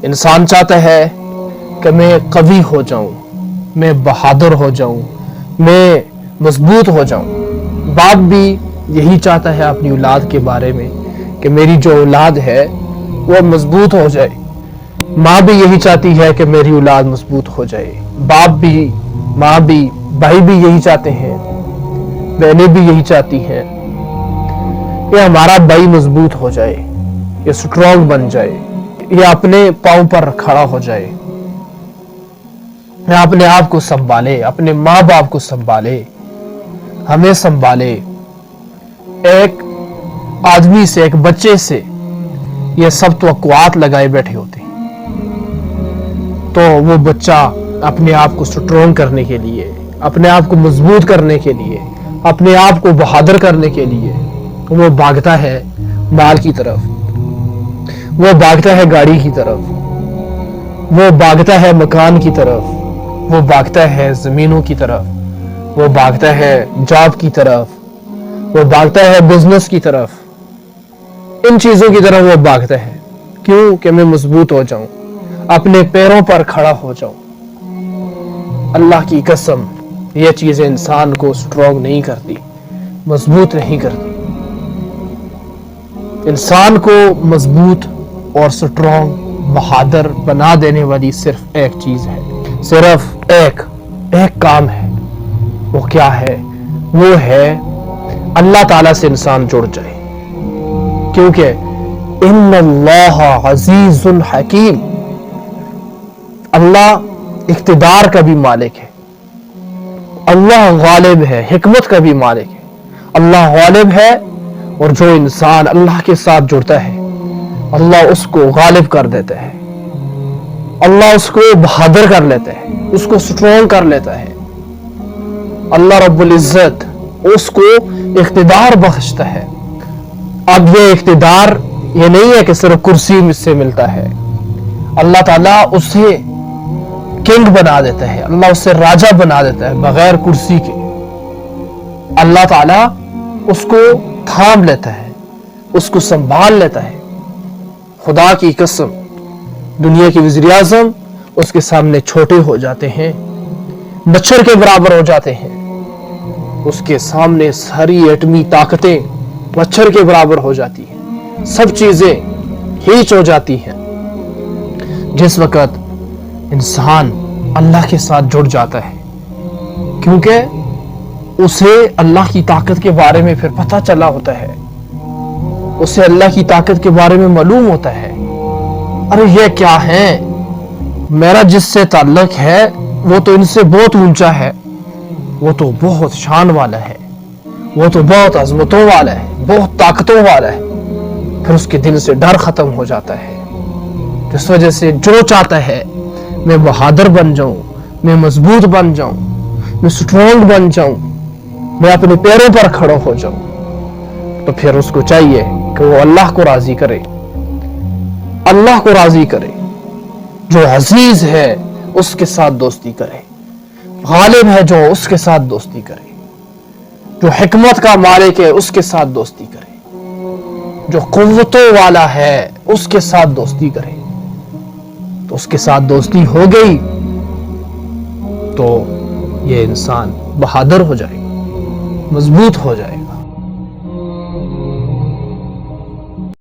انسان چاہتا ہے کہ میں قوی ہو جاؤں، میں بہادر ہو جاؤں، میں مضبوط ہو جاؤں۔ باپ بھی یہی چاہتا ہے اپنی اولاد کے بارے میں کہ میری جو اولاد ہے وہ مضبوط ہو جائے۔ ماں بھی یہی چاہتی ہے کہ میری اولاد مضبوط ہو جائے۔ باپ بھی، ماں بھی، بھائی بھی یہی چاہتے ہیں، بہنیں بھی یہی چاہتی ہیں کہ ہمارا بھائی مضبوط ہو جائے، یہ سٹرونگ بن جائے، یہ اپنے پاؤں پر کھڑا ہو جائے، یہ اپنے آپ کو سنبھالے، اپنے ماں باپ کو سنبھالے، ہمیں سنبھالے۔ ایک آدمی سے، ایک بچے سے یہ سب توقعات لگائے بیٹھے ہوتے ہیں، تو وہ بچہ اپنے آپ کو سٹرونگ کرنے کے لیے، اپنے آپ کو مضبوط کرنے کے لیے، اپنے آپ کو بہادر کرنے کے لیے وہ بھاگتا ہے مال کی طرف، وہ بھاگتا ہے گاڑی کی طرف، وہ بھاگتا ہے مکان کی طرف، وہ بھاگتا ہے زمینوں کی طرف، وہ بھاگتا ہے جاب کی طرف، وہ بھاگتا ہے بزنس کی طرف، ان چیزوں کی طرف وہ بھاگتا ہے۔ کیوں؟ کہ میں مضبوط ہو جاؤں، اپنے پیروں پر کھڑا ہو جاؤں۔ اللہ کی قسم یہ چیزیں انسان کو سٹرونگ نہیں کرتی، مضبوط نہیں کرتی۔ انسان کو مضبوط اور سٹرونگ، بہادر بنا دینے والی صرف ایک چیز ہے، صرف ایک کام ہے۔ وہ کیا ہے؟ وہ ہے اللہ تعالیٰ سے انسان جڑ جائے، کیونکہ ان اللہ عزیز حکیم، اللہ اقتدار کا بھی مالک ہے، اللہ غالب ہے، حکمت کا بھی مالک ہے۔ اللہ غالب ہے، اور جو انسان اللہ کے ساتھ جڑتا ہے اللہ اس کو غالب کر دیتا ہے، اللہ اس کو بہادر کر لیتا ہے، اس کو سٹرونگ کر لیتا ہے۔ اللہ رب العزت اس کو اقتدار بخشتا ہے۔ اب یہ اقتدار یہ نہیں ہے کہ صرف کرسی سے ملتا ہے، اللہ تعالیٰ اسے کنگ بنا دیتا ہے، اللہ اسے راجہ بنا دیتا ہے بغیر کرسی کے۔ اللہ تعالیٰ اس کو تھام لیتا ہے، اس کو سنبھال لیتا ہے۔ خدا کی قسم دنیا کے وزیر اعظم اس کے سامنے چھوٹے ہو جاتے ہیں، مچھر کے برابر ہو جاتے ہیں۔ اس کے سامنے ساری ایٹمی طاقتیں مچھر کے برابر ہو جاتی ہیں، سب چیزیں ہیچ ہو جاتی ہیں۔ جس وقت انسان اللہ کے ساتھ جڑ جاتا ہے، کیونکہ اسے اللہ کی طاقت کے بارے میں پھر پتہ چلا ہوتا ہے، اسے اللہ کی طاقت کے بارے میں معلوم ہوتا ہے۔ ارے یہ کیا ہے؟ میرا جس سے تعلق ہے وہ تو ان سے بہت اونچا ہے، وہ تو بہت شان والا ہے، وہ تو بہت عظمتوں والا ہے، بہت طاقتوں والا ہے۔ پھر اس کے دل سے ڈر ختم ہو جاتا ہے، جس وجہ سے جو چاہتا ہے میں بہادر بن جاؤں، میں مضبوط بن جاؤں، میں سٹرونگ بن جاؤں، میں اپنے پیروں پر کھڑا ہو جاؤں، تو پھر اس کو چاہیے کہ وہ اللہ کو راضی کرے، اللہ کو راضی کرے، جو عزیز ہے اس کے ساتھ دوستی کرے، غالب ہے جو اس کے ساتھ دوستی کرے، جو حکمت کا مالک ہے اس کے ساتھ دوستی کرے، جو قوتوں والا ہے اس کے ساتھ دوستی کرے۔ تو اس کے ساتھ دوستی ہو گئی تو یہ انسان بہادر ہو جائے، مضبوط ہو جائے۔